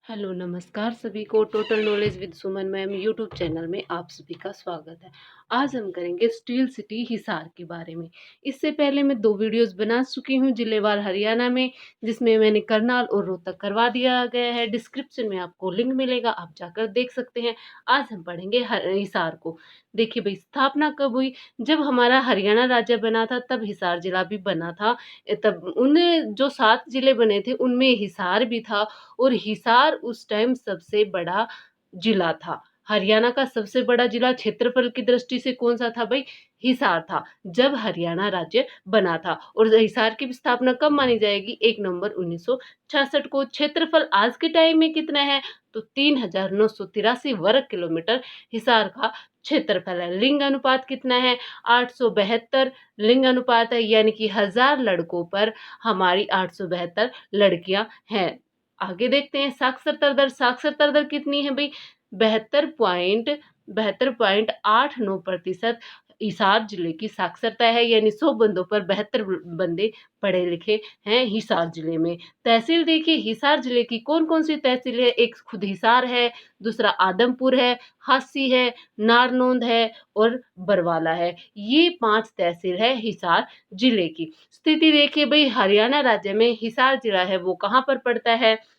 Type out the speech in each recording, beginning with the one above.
Hello नमस्कार सभी को। Total knowledge with Suman ma'am YouTube channel में आप सभी का स्वागत है। आज हम करेंगे स्टील सिटी हिसार के बारे में। इससे पहले मैं 2 वीडियोस बना चुकी हूँ जिलेवार हरियाणा में, जिसमें मैंने करनाल और रोहतक करवा दिया गया है। डिस्क्रिप्शन में आपको लिंक मिलेगा, आप जाकर देख सकते हैं। आज हम पढ़ेंगे हिसार को। देखिए भाई, स्थापना कब हुई? जब हमारा हरियाणा राज्य बना था तब हिसार जिला भी बना था। तब उन जो 7 जिले बने थे उनमें हिसार भी था। और हिसार उस टाइम सबसे बड़ा जिला था। हरियाणा का सबसे बड़ा जिला क्षेत्रफल की दृष्टि से कौन सा था भाई? हिसार था, जब हरियाणा राज्य बना था। और हिसार की स्थापना कब मानी जाएगी? 1 नवंबर 1966 को। क्षेत्रफल आज के टाइम में कितना है? तो 3983 वर्ग किलोमीटर हिसार का क्षेत्रफल है। लिंग अनुपात कितना है? 872 लिंग अनुपात है, यानी कि 1000 लड़कों पर हमारी 872 लड़कियां हैं। आगे देखते हैं साक्षरता दर। साक्षरता दर कितनी है भाई? 72.89% हिसार जिले की साक्षरता है, यानी 100 बंदों पर 72 बंदे पढ़े लिखे हैं हिसार जिले में। तहसील देखिए, हिसार जिले की कौन कौन सी तहसील है? एक खुद हिसार है, दूसरा आदमपुर है, हासी है, नारनौंद है और बरवाला है। ये 5 तहसील है हिसार जिले की। स्थिति देखिए भाई, हरियाणा राज्य में हिसार जिला है वो कहाँ पर पड़ता है?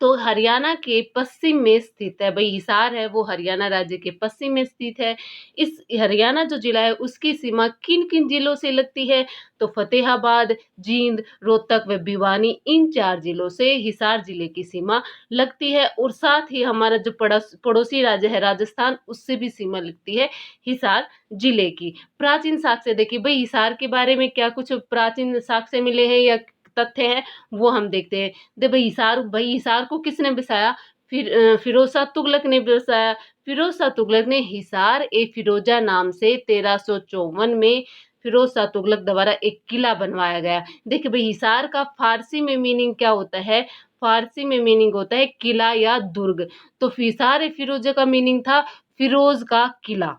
तो हरियाणा के पश्चिम में स्थित है भाई। हिसार है वो हरियाणा राज्य के पश्चिम में स्थित है। इस हरियाणा जो जिला है उसकी सीमा किन किन जिलों से लगती है? तो फतेहाबाद, जींद, रोहतक व भिवानी, इन 4 जिलों से हिसार जिले की सीमा लगती है। और साथ ही हमारा जो पड़ोसी राज्य है राजस्थान, उससे भी सीमा लगती है हिसार जिले की। प्राचीन साक्ष्य देखिए भाई, हिसार के बारे में क्या कुछ प्राचीन साक्ष्य मिले हैं या तथ्य हैं, वो हम देखते हैं। दे भाई, हिसार को किसने बसाया? फिरोज शाह तुगलक ने बसाया। फिरोज शाह तुगलक ने हिसार ए फिरोजा नाम से 1354 में फिरोज शाह तुगलक द्वारा एक किला बनवाया गया। देखिए भाई, हिसार का फारसी में मीनिंग क्या होता है? फारसी में मीनिंग होता है किला या दुर्ग। तो हिसार ए फिरोजा का मीनिंग था फिरोज का किला।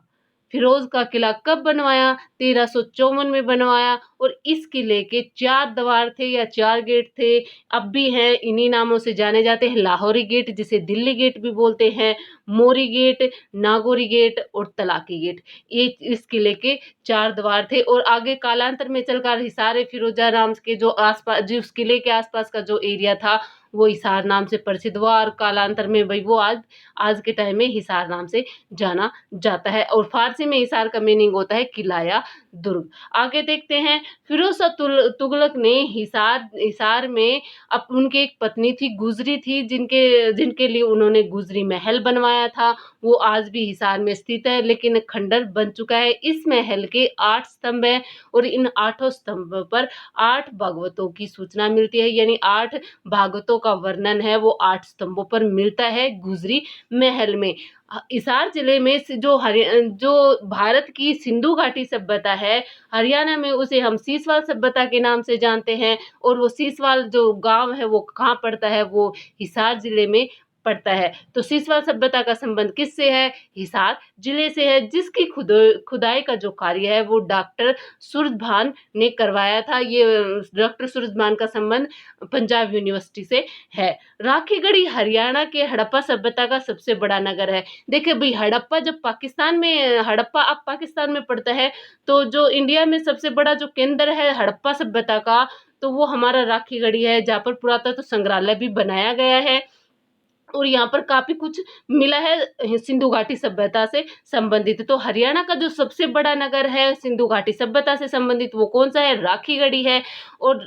फिरोज का किला कब बनवाया? 1354 में बनवाया। और इस किले के 4 द्वार थे या 4 गेट थे, अब भी हैं। इन्हीं नामों से जाने जाते हैं। लाहौरी गेट, जिसे दिल्ली गेट भी बोलते हैं, मोरी गेट, नागौरी गेट और तलाकी गेट। ये इस किले के 4 द्वार थे। और आगे कालांतर में चलकर हिसार फिरोजा नाम के जो आसपास, जो उस किले के आसपास का जो एरिया था, वो हिसार नाम से प्रसिद्ध हुआ। और कालांतर में भाई वो आज आज के टाइम में हिसार नाम से जाना जाता है। और फारसी में हिसार का मीनिंग होता है किला या दुर्ग। आगे देखते हैं, फिरोज शाह तुगलक ने हिसार हिसार में अब उनकी एक पत्नी थी, गुजरी थी, जिनके जिनके लिए उन्होंने गुजरी महल बनवाया था। वो आज भी हिसार में स्थित है, लेकिन खंडर बन चुका है। इस महल के 8 स्तंभ हैं और इन 8 स्तंभों पर 8 भागवतों की सूचना मिलती है, यानी 8 भागवतों का वर्णन है वो 8 स्तंभों पर मिलता है गुजरी महल में। हिसार जिले में जो भारत की सिंधु घाटी सभ्यता है, हरियाणा में उसे हम सीसवाल सभ्यता के नाम से जानते हैं। और वो सीसवाल जो गांव है वो कहाँ पड़ता है? वो हिसार जिले में पड़ता है। तो सीसवाल सभ्यता का संबंध किससे है? हिसार जिले से है, जिसकी खुदाई का जो कार्य है वो डॉक्टर सूरजभान ने करवाया था। ये डॉक्टर सूरजभान का संबंध पंजाब यूनिवर्सिटी से है। राखीगढ़ी हरियाणा के हड़प्पा सभ्यता का सबसे बड़ा नगर है। देखिए भाई, हड़प्पा जब पाकिस्तान में, हड़प्पा अब पाकिस्तान में पड़ता है, तो जो इंडिया में सबसे बड़ा जो केंद्र है हड़प्पा सभ्यता का, तो वो हमारा राखीगढ़ी है, जहाँ पर पुरातत्व संग्रहालय भी बनाया गया है। और यहाँ पर काफी कुछ मिला है सिंधु घाटी सभ्यता से संबंधित। तो हरियाणा का जो सबसे बड़ा नगर है सिंधु घाटी सभ्यता से संबंधित, वो कौन सा है? राखीगढ़ी है। और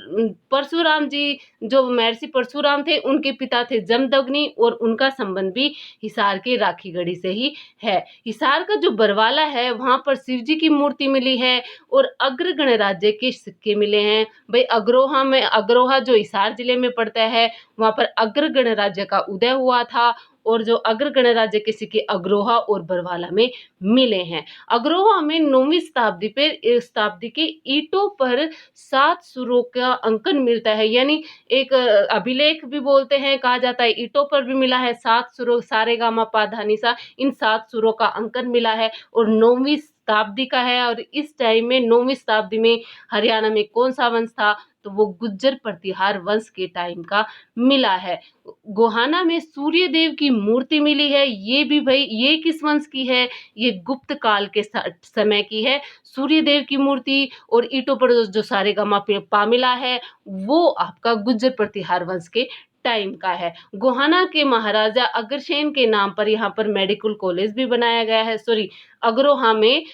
परशुराम जी, जो महर्षि परशुराम थे, उनके पिता थे जमदग्नि, और उनका संबंध भी हिसार के राखीगढ़ी से ही है। हिसार का जो बरवाला है, वहां पर शिव जी की मूर्ति मिली है और अग्र गणराज्य के सिक्के मिले हैं। भाई अग्रोहा जो हिसार जिले में पड़ता है, वहां पर अग्र गणराज्य का उदय हुआ था। और जो अग्र गणराज्य किसी के अग्रोहा और बरवाला में मिले हैं। अग्रोहा में 9वीं शताब्दी के ईंटों पर 7 सुरों का अंकन मिलता है, यानी एक अभिलेख भी बोलते हैं, कहा जाता है ईंटों पर भी मिला है 7 सुरों, सारेगामा पा धा नी सा, इन 7 सुरों का अंकन मिला है और 9वीं शताब्दी का है। और इस टाइम में 9वीं शताब्दी में हरियाणा में कौन सा वंश था, तो वो गुज्जर प्रतिहार वंश के टाइम का मिला है। गोहाना में सूर्य देव की मूर्ति मिली है, ये भी भाई ये किस वंश की है, ये गुप्त काल के समय की है। सूर्य देव की मूर्ति और ईंटों पर जो सारेगामा पा मिला है वो आपका गुज्जर प्रतिहार वंश के टाइम का है। गोहाना के महाराजा अग्रसेन के नाम पर यहाँ पर मेडिकल कॉलेज भी बनाया गया है। सॉरी, अग्रोहा में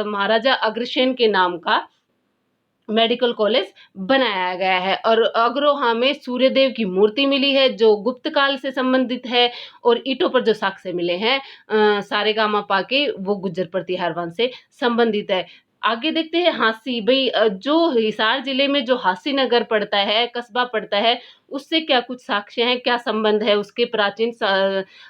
महाराजा अग्रसेन के नाम का मेडिकल कॉलेज बनाया गया है। और अग्रोहा में सूर्यदेव की मूर्ति मिली है जो गुप्त काल से संबंधित है और ईंटों पर जो साक्ष्य मिले हैं सारेगामा पा के, वो गुज्जर प्रतिहार वंश से संबंधित है। आगे देखते हैं हांसी। भाई जो हिसार जिले में जो हांसी नगर पड़ता है, कस्बा पड़ता है, उससे क्या कुछ साक्ष्य हैं, क्या संबंध है उसके प्राचीन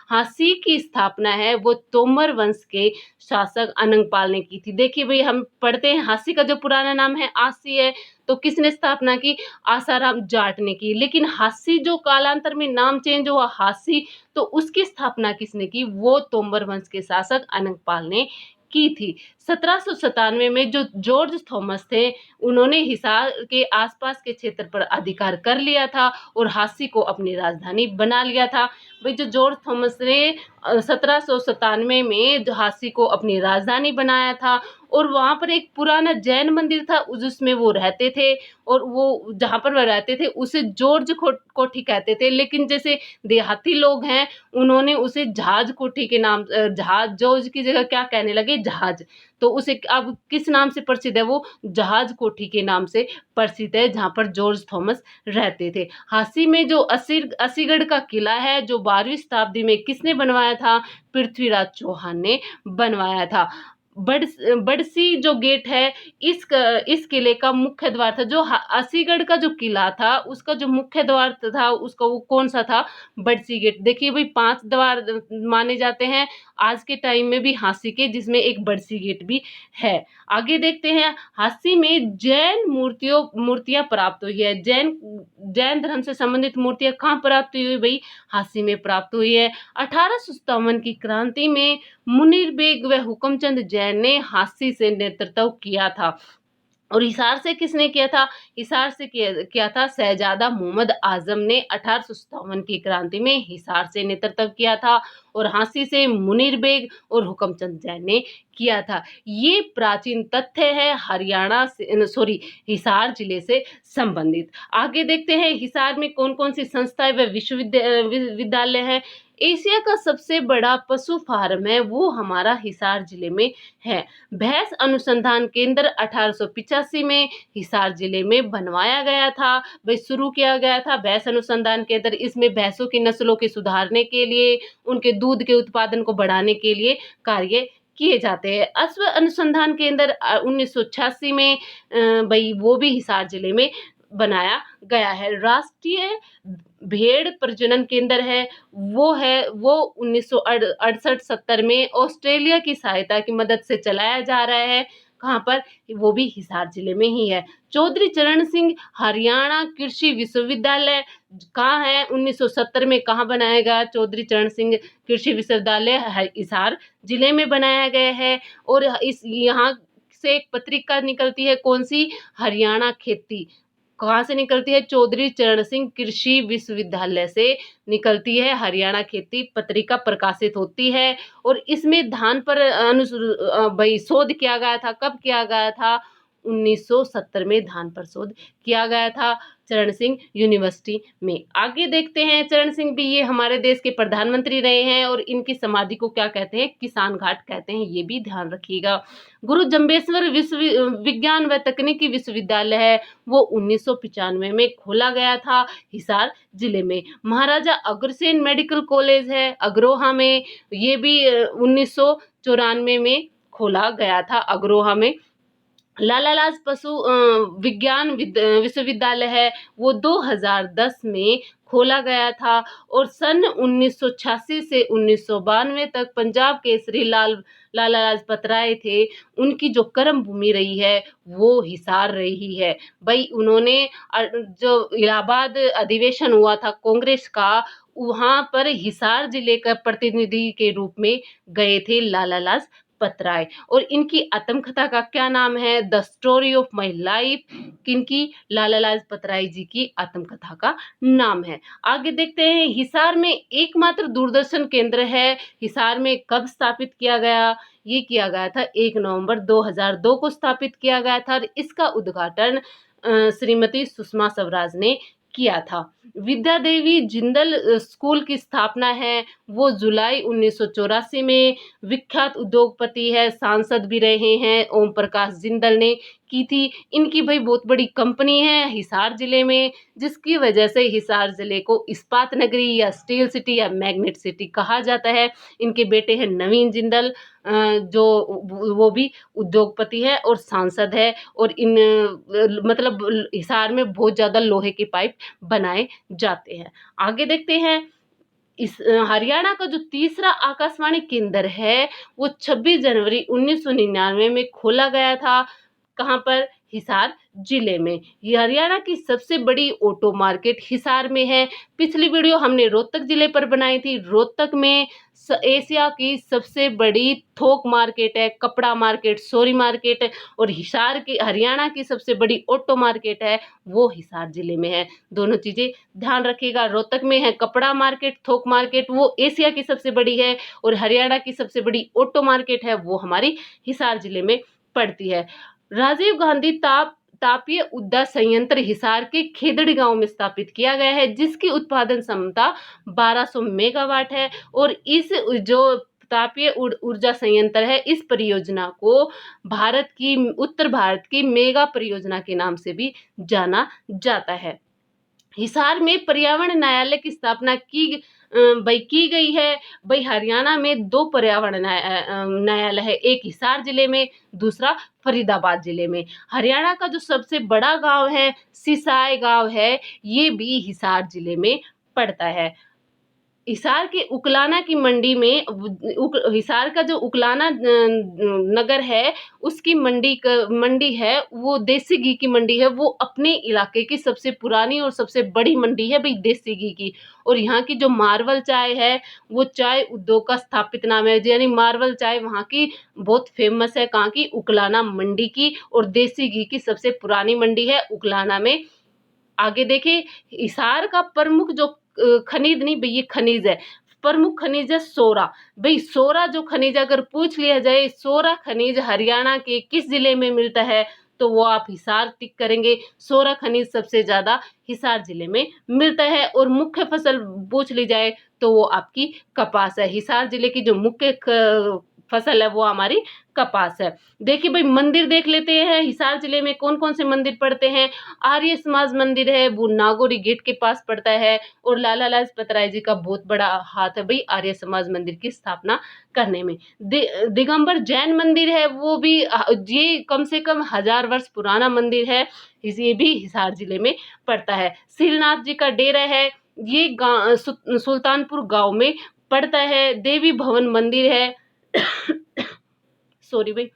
हांसी की स्थापना है वो तोमर वंश के शासक अनंगपाल ने की थी। देखिए भाई, हम पढ़ते हैं हांसी का जो पुराना नाम है आसी है, तो किसने स्थापना की, आसाराम जाट ने की। लेकिन हांसी जो कालांतर में नाम चेंज हुआ हांसी, तो उसकी स्थापना किसने की, वो तोमर वंश के शासक अनंगपाल ने की थी। 1797 में जो जॉर्ज थॉमस थे, उन्होंने हिसार के आसपास के क्षेत्र पर अधिकार कर लिया था और हांसी को अपनी राजधानी बना लिया था। भाई जो जॉर्ज थॉमस ने 1797 में हांसी को अपनी राजधानी बनाया था और वहां पर एक पुराना जैन मंदिर था, जिसमें वो रहते थे और वो जहां पर वह रहते थे उसे जॉर्ज कोठी कहते थे। लेकिन जैसे देहाती लोग हैं, उन्होंने उसे जहाज कोठी के नाम, जहाज जॉर्ज की जगह क्या कहने लगे, जहाज, तो उसे अब किस नाम से प्रसिद्ध है, वो जहाज कोठी के नाम से प्रसिद्ध है, जहां पर जॉर्ज थॉमस रहते थे। हांसी में जो असीगढ़ का किला है, जो 12वीं शताब्दी में किसने बनवाया था, पृथ्वीराज चौहान ने बनवाया था। बड़सी जो गेट है, इस किले का मुख्य द्वार था। जो असीगढ़ का जो किला था उसका जो मुख्य द्वार था उसका वो कौन सा था, बड़सी गेट। देखिए भाई 5 द्वार माने जाते हैं आज के टाइम में भी हांसी के, जिसमें एक बड़सी गेट भी है। आगे देखते हैं, हांसी में जैन मूर्तियां प्राप्त हुई है। जैन धर्म से संबंधित मूर्तियां कहाँ प्राप्त हुई भाई, हांसी में प्राप्त हुई है। 1857 की क्रांति में मुनीर बेग व हुकमचंद जैन ने हांसी से नेतृत्व किया था। और हिसार से किसने किया था, हिसार से किया था शहजादा मोहम्मद आजम ने 1857 की क्रांति में हिसार से नेतृत्व किया था और हांसी से मुनीर बेग और हुकमचंद जैन ने किया था। ये प्राचीन तथ्य है हरियाणा से, सॉरी, हिसार जिले से संबंधित। आगे देखते हैं हिसार में कौन कौन सी संस्थाएं व विश्वविद्यालय है। एशिया का सबसे बड़ा पशु फार्म है वो हमारा हिसार जिले में है। भैंस अनुसंधान केंद्र 1885 में हिसार जिले में बनवाया गया था, वह शुरू किया गया था भैंस अनुसंधान केंद्र। इसमें भैंसों की नस्लों के सुधारने के लिए, उनके दूध के उत्पादन को बढ़ाने के लिए कार्य किए जाते हैं। अश्व अनुसंधान केंद्र 1986 में भाई वो भी हिसार जिले में बनाया गया है। राष्ट्रीय भेड़ प्रजनन केंद्र है वो 1968-70 में ऑस्ट्रेलिया की सहायता की मदद से चलाया जा रहा है। कहाँ पर, वो भी हिसार जिले में ही है। चौधरी चरण सिंह हरियाणा कृषि विश्वविद्यालय कहाँ है, 1970 में कहाँ बनाया गया, चौधरी चरण सिंह कृषि विश्वविद्यालय हिसार जिले में बनाया गया है। और इस यहाँ से एक पत्रिका निकलती है, कौन सी, हरियाणा खेती। कहाँ से निकलती है, चौधरी चरण सिंह कृषि विश्वविद्यालय से निकलती है। हरियाणा खेती पत्रिका प्रकाशित होती है और इसमें धान पर भाई शोध किया गया था। कब किया गया था, 1970 में धान पर शोध किया गया था चरण सिंह यूनिवर्सिटी में। आगे देखते हैं, चरण सिंह भी ये हमारे देश के प्रधानमंत्री रहे हैं और इनकी समाधि को क्या कहते हैं, किसान घाट कहते हैं, ये भी ध्यान रखिएगा। गुरु जम्बेश्वर विज्ञान व तकनीकी विश्वविद्यालय है वो 1995 में खोला गया था हिसार जिले में। महाराजा अग्रसेन मेडिकल कॉलेज है अग्रोहा में, ये भी 1994 में खोला गया था अग्रोहा में। लाला लाजपत विज्ञान विश्वविद्यालय है, वो 2010 में खोला गया था और सन 1986 से 1992 तक पंजाब केसरी लाला लाजपत राय थे, उनकी जो कर्म भूमि रही है वो हिसार रही है। भाई उन्होंने जो इलाहाबाद अधिवेशन हुआ था कांग्रेस का, वहाँ पर हिसार जिले का प्रतिनिधि के रूप में गए थे लाला लाजपत राय। और इनकी आत्मकथा का क्या नाम है? The story of my life. किनकी? लाला लाजपत राय जी की आत्मकथा का नाम है। आगे देखते हैं, हिसार में एकमात्र दूरदर्शन केंद्र है। हिसार में कब स्थापित किया गया? ये किया गया था 1 नवंबर 2002 को स्थापित किया गया था और इसका उद्घाटन श्रीमती सुषमा स्वराज ने किया था। विद्या देवी जिंदल स्कूल की स्थापना है, वो जुलाई 1984 में विख्यात उद्योगपति है, सांसद भी रहे हैं, ओम प्रकाश जिंदल ने की थी। इनकी भाई बहुत बड़ी कंपनी है हिसार जिले में, जिसकी वजह से हिसार जिले को इस्पात नगरी या स्टील सिटी या मैग्नेट सिटी कहा जाता है। इनके बेटे हैं नवीन जिंदल, जो वो भी उद्योगपति है और सांसद है, और इन मतलब हिसार में बहुत ज्यादा लोहे के पाइप बनाए जाते हैं। आगे देखते हैं, इस हरियाणा का जो तीसरा आकाशवाणी केंद्र है वो 26 जनवरी 1999 में खोला गया था। कहाँ पर? हिसार जिले में। ये हरियाणा की सबसे बड़ी ऑटो मार्केट हिसार में है। पिछली वीडियो हमने रोहतक जिले पर बनाई थी। रोहतक में एशिया की सबसे बड़ी थोक मार्केट है, कपड़ा मार्केट, सोरी मार्केट, और हिसार की हरियाणा की सबसे बड़ी ऑटो मार्केट है वो हिसार जिले में है। दोनों चीजें ध्यान रखिएगा। रोहतक में है कपड़ा मार्केट, थोक मार्केट, वो एशिया की सबसे बड़ी है, और हरियाणा की सबसे बड़ी ऑटो मार्केट है वो हमारी हिसार जिले में पड़ती है। राजीव गांधी तापीय ऊर्जा संयंत्र हिसार के खेदड़ी गांव में स्थापित किया गया है, जिसकी उत्पादन क्षमता 1200 मेगावाट है। और इस जो तापीय ऊर्जा संयंत्र है, इस परियोजना को उत्तर भारत की मेगा परियोजना के नाम से भी जाना जाता है। हिसार में पर्यावरण न्यायालय की स्थापना की गई है। भाई हरियाणा में 2 पर्यावरण न्यायालय है, एक हिसार जिले में, दूसरा फरीदाबाद जिले में। हरियाणा का जो सबसे बड़ा गांव है सिसाई गांव है, ये भी हिसार जिले में पड़ता है। हिसार के उकलाना की मंडी में हिसार का जो उकलाना नगर है, उसकी मंडी है वो देसी घी की मंडी है। वो अपने इलाके की सबसे पुरानी और सबसे बड़ी मंडी है भाई देसी घी की। और यहाँ की जो मार्वल चाय है वो चाय उद्योग का स्थापित नाम है, यानी मार्वल चाय वहाँ की बहुत फेमस है। कहाँ की? उकलाना मंडी की, और देसी घी की सबसे पुरानी मंडी है उकलाना में। आगे देखिए, हिसार का प्रमुख जो खनिज नहीं भाई, ये खनिज है, प्रमुख खनिज है सोरा। भाई सोरा जो खनिज अगर पूछ लिया जाए, सोरा खनिज हरियाणा के किस जिले में मिलता है, तो वो आप हिसार टिक करेंगे। सोरा खनिज सबसे ज्यादा हिसार जिले में मिलता है। और मुख्य फसल पूछ ली जाए तो वो आपकी कपास है। हिसार जिले की जो मुख्य फसल है वो हमारी कपास है। देखिए भाई, मंदिर देख लेते हैं हिसार जिले में कौन कौन से मंदिर पड़ते हैं। आर्य समाज मंदिर है, वो नागौरी गेट के पास पड़ता है, और लाला लाजपत राय जी का बहुत बड़ा हाथ है भाई आर्य समाज मंदिर की स्थापना करने में। दिगंबर जैन मंदिर है, वो भी ये कम से कम 1000 वर्ष पुराना मंदिर है, ये भी हिसार जिले में पड़ता है। श्रीनाथ जी का डेरा है, ये सुल्तानपुर गांव में पड़ता है। देवी भवन मंदिर है सॉरी भाई,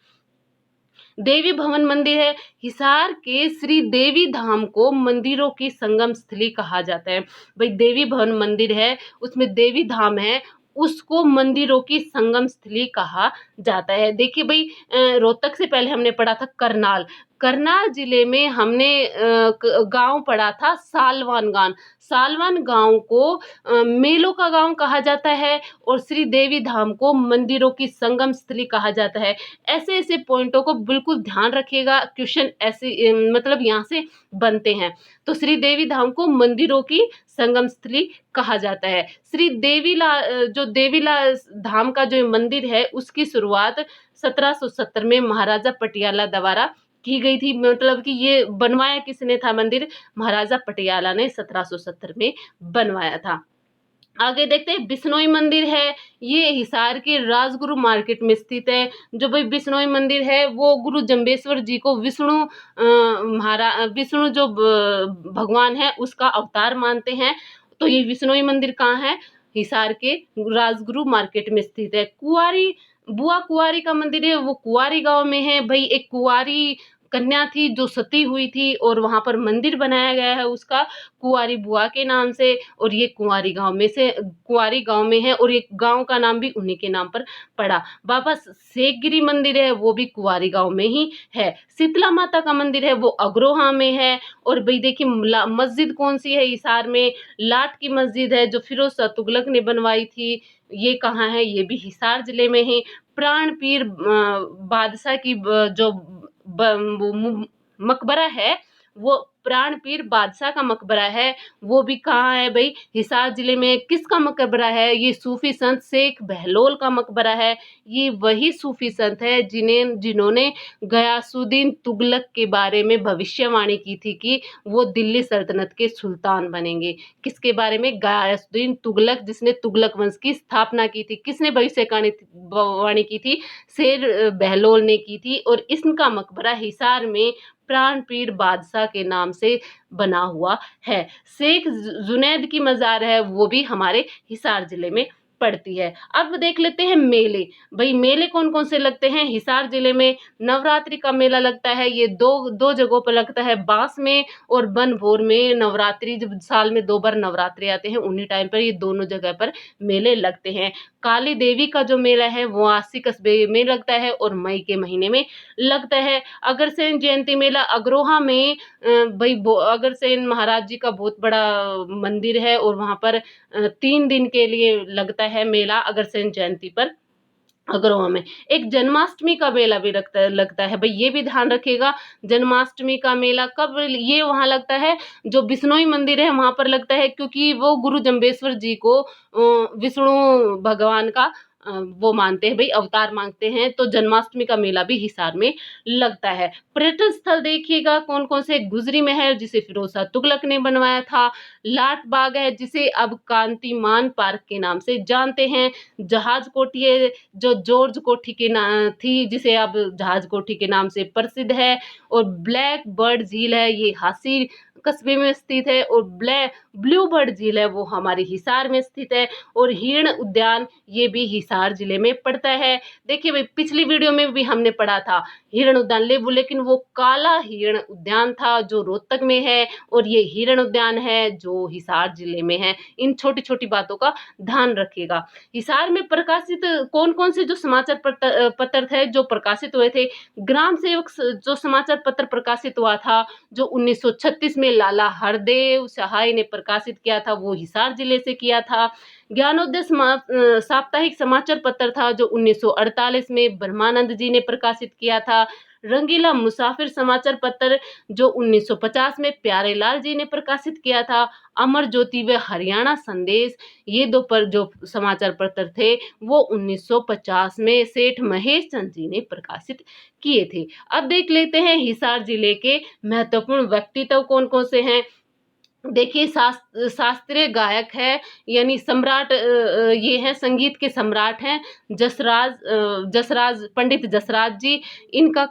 देवी भवन मंदिर है। हिसार के श्री देवी धाम को मंदिरों की संगम स्थली कहा जाता है। भाई देवी भवन मंदिर है, उसमें देवी धाम है, उसको मंदिरों की संगम स्थली कहा जाता है। देखिए भाई, रोहतक से पहले हमने पढ़ा था करनाल। करनाल जिले में हमने गांव पढ़ा था सालवान गांव। सालवान गांव को मेलों का गांव कहा जाता है, और श्री देवी धाम को मंदिरों की संगम स्थली कहा जाता है। ऐसे ऐसे पॉइंटों को बिल्कुल ध्यान रखिएगा, क्वेश्चन ऐसे मतलब यहाँ से बनते हैं। तो श्री देवी धाम को मंदिरों की संगम स्थली कहा जाता है। जो देवीला धाम का जो मंदिर है, उसकी शुरुआत 1770 में महाराजा पटियाला द्वारा की गई थी। मतलब कि ये बनवाया किसने था मंदिर? महाराजा पटियाला ने 1770 में बनवाया था। आगे देखते हैं बिश्नोई मंदिर है, ये हिसार के राजगुरु मार्केट में स्थित है। जो भाई बिश्नोई मंदिर है वो गुरु जम्बेश्वर जी को विष्णु जो भगवान है उसका अवतार मानते हैं। तो ये बिश्नोई मंदिर कहाँ है? हिसार के राजगुरु मार्केट में स्थित है। कुंवारी बुआ कुंवारी का मंदिर है, वो कुंवारी गांव में है। भाई एक कुंवारी कन्या थी जो सती हुई थी और वहां पर मंदिर बनाया गया है उसका, कुंवारी बुआ के नाम से। और ये कुंवारी गांव में है और ये गांव का नाम भी उन्हीं के नाम पर पड़ा। बाबा शेखगिरी मंदिर है, वो भी कुंवारी गांव में ही है। शीतला माता का मंदिर है, वो अग्रोहा में है। और भाई देखिए मस्जिद कौन सी है हिसार में? लाट की मस्जिद है, जो फिरोज शाह तुगलक ने बनवाई थी। ये कहाँ है? ये भी हिसार जिले में ही। प्राण पीर बादशाह की जो मकबरा है, वो प्राण पीर बादशाह का मकबरा है, वो भी कहाँ है भाई? हिसार जिले में। किसका मकबरा है? ये सूफी संत शेख बहलोल का मकबरा है। ये वही सूफी संत है जिन्होंने गयासुद्दीन तुगलक के बारे में भविष्यवाणी की थी कि वो दिल्ली सल्तनत के सुल्तान बनेंगे। किसके बारे में? गयासुद्दीन तुगलक, जिसने तुगलक वंश की स्थापना की थी। किसने भविष्यवाणी की थी? शेर बहलोल ने की थी। और इसका मकबरा हिसार में प्राण पीर बादशाह के नाम से बना हुआ है। शेख जुनैद की मजार है, वो भी हमारे हिसार जिले में पड़ती है। अब देख लेते हैं मेले। भाई मेले कौन कौन से लगते हैं हिसार जिले में? नवरात्रि का मेला लगता है, ये दो जगहों पर लगता है, बांस में और बनभोर में। नवरात्रि जब साल में 2 बार नवरात्रि आते हैं, उन्हीं टाइम पर ये दोनों जगह पर मेले लगते हैं। काली देवी का जो मेला है वो आसी कस्बे में लगता है और मई के महीने में लगता है। अग्रसेन जयंती मेला अग्रोहा में भाई अग्रसेन महाराज जी का बहुत बड़ा मंदिर है और वहां पर 3 दिन के लिए लगता है मेला अग्रसेन जयंती पर अग्रोहा में। एक जन्माष्टमी का मेला भी लगता है भाई, ये भी ध्यान रखिएगा। जन्माष्टमी का मेला कब ये वहां लगता है? जो बिश्नोई मंदिर है वहां पर लगता है, क्योंकि वो गुरु जम्बेश्वर जी को विष्णु भगवान का वो मानते हैं भाई, अवतार मानते हैं। तो जन्माष्टमी का मेला भी हिसार में लगता है। पर्यटन स्थल देखिएगा कौन कौन से? गुजरी महल, जिसे फिरोज शाह तुगलक ने बनवाया था। लाट बाग है, जिसे अब कांतिमान पार्क के नाम से जानते हैं। जहाज कोठी है, जो जॉर्ज कोठी के नाम थी, जिसे अब जहाज कोठी के नाम से प्रसिद्ध है। और ब्लैक बर्ड झील है, ये हासी कस्बे में स्थित है। और ब्लू बर्ड झील है, वो हमारे हिसार में स्थित है। और हिरण उद्यान, ये भी हिसार जिले में पड़ता है। देखिए भाई पिछली वीडियो में भी हमने पढ़ा था हिरण उद्यान, लेकिन वो काला हिरण उद्यान था जो रोहतक में है, और ये हिरण उद्यान है जो हिसार जिले में है। इन छोटी छोटी बातों का ध्यान रखिएगा। हिसार में प्रकाशित कौन कौन से जो समाचार पत्र थे जो प्रकाशित हुए थे? ग्राम सेवक जो समाचार पत्र प्रकाशित हुआ था, जो 1936 में लाला हरदेव सहाय ने प्रकाशित किया था, वो हिसार जिले से किया था। ज्ञानोदय साप्ताहिक समाचार पत्र था, जो 1948 में ब्रह्मानंद जी ने प्रकाशित किया था। रंगीला मुसाफिर समाचार पत्र, जो 1950 में प्यारेलाल जी ने प्रकाशित किया था। अमर ज्योति व हरियाणा संदेश, ये जो समाचार पत्र थे वो 1950 में सेठ महेश चंद जी ने प्रकाशित किए थे। अब देख लेते हैं हिसार जिले के महत्वपूर्ण व्यक्तित्व कौन कौन से हैं। देखिए शास्त्रीय गायक है, यानी सम्राट, ये है संगीत के सम्राट हैं जसराज पंडित जसराज जी। इनका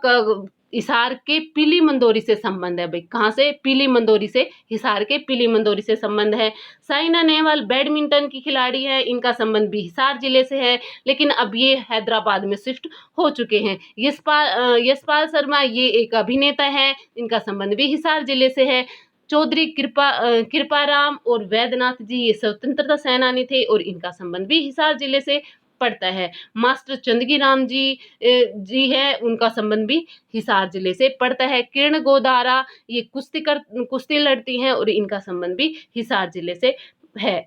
हिसार के पीली मंदोरी से संबंध है भाई। कहाँ से? पीली मंदोरी से, हिसार के पीली मंदोरी से संबंध है। साइना नेहवाल बैडमिंटन की खिलाड़ी है, इनका संबंध भी हिसार जिले से है, लेकिन अब ये हैदराबाद में शिफ्ट हो चुके हैं। यशपाल शर्मा, ये एक अभिनेता है, इनका संबंध भी हिसार जिले से है। चौधरी कृपाराम और वैद्यनाथ जी, ये स्वतंत्रता सेनानी थे और इनका संबंध भी हिसार जिले से पड़ता है। मास्टर चंदगी राम जी है, उनका संबंध भी हिसार जिले से पड़ता है। किरण गोदारा, ये कुश्ती लड़ती हैं और इनका संबंध भी हिसार जिले से है।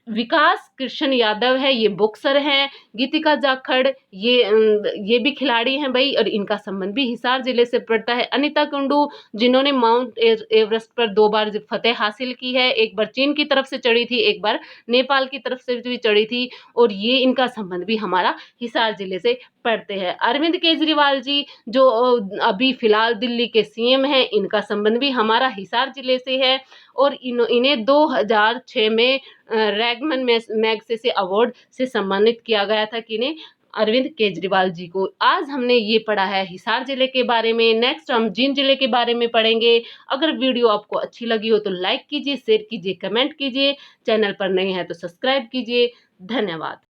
विकास कृष्ण यादव है, ये बॉक्सर हैं। गीतिका जाखड़, ये भी खिलाड़ी हैं भाई, और इनका संबंध भी हिसार जिले से पड़ता है। अनीता कुंडू, जिन्होंने माउंट एवरेस्ट पर 2 बार फतेह हासिल की है, एक बार चीन की तरफ से चढ़ी थी, एक बार नेपाल की तरफ से भी चढ़ी थी, और ये इनका संबंध भी हमारा हिसार जिले से पड़ते हैं। अरविंद केजरीवाल जी, जो अभी फिलहाल दिल्ली के सीएम हैं, इनका संबंध भी हमारा हिसार जिले से है। और इन्हें 2006 में रैगमन मैगसेसे अवार्ड से सम्मानित किया गया था, किन्हें? अरविंद केजरीवाल जी को। आज हमने ये पढ़ा है हिसार जिले के बारे में, नेक्स्ट हम जींद जिले के बारे में पढ़ेंगे। अगर वीडियो आपको अच्छी लगी हो तो लाइक कीजिए, शेयर कीजिए, कमेंट कीजिए। चैनल पर नए हैं तो सब्सक्राइब कीजिए। धन्यवाद।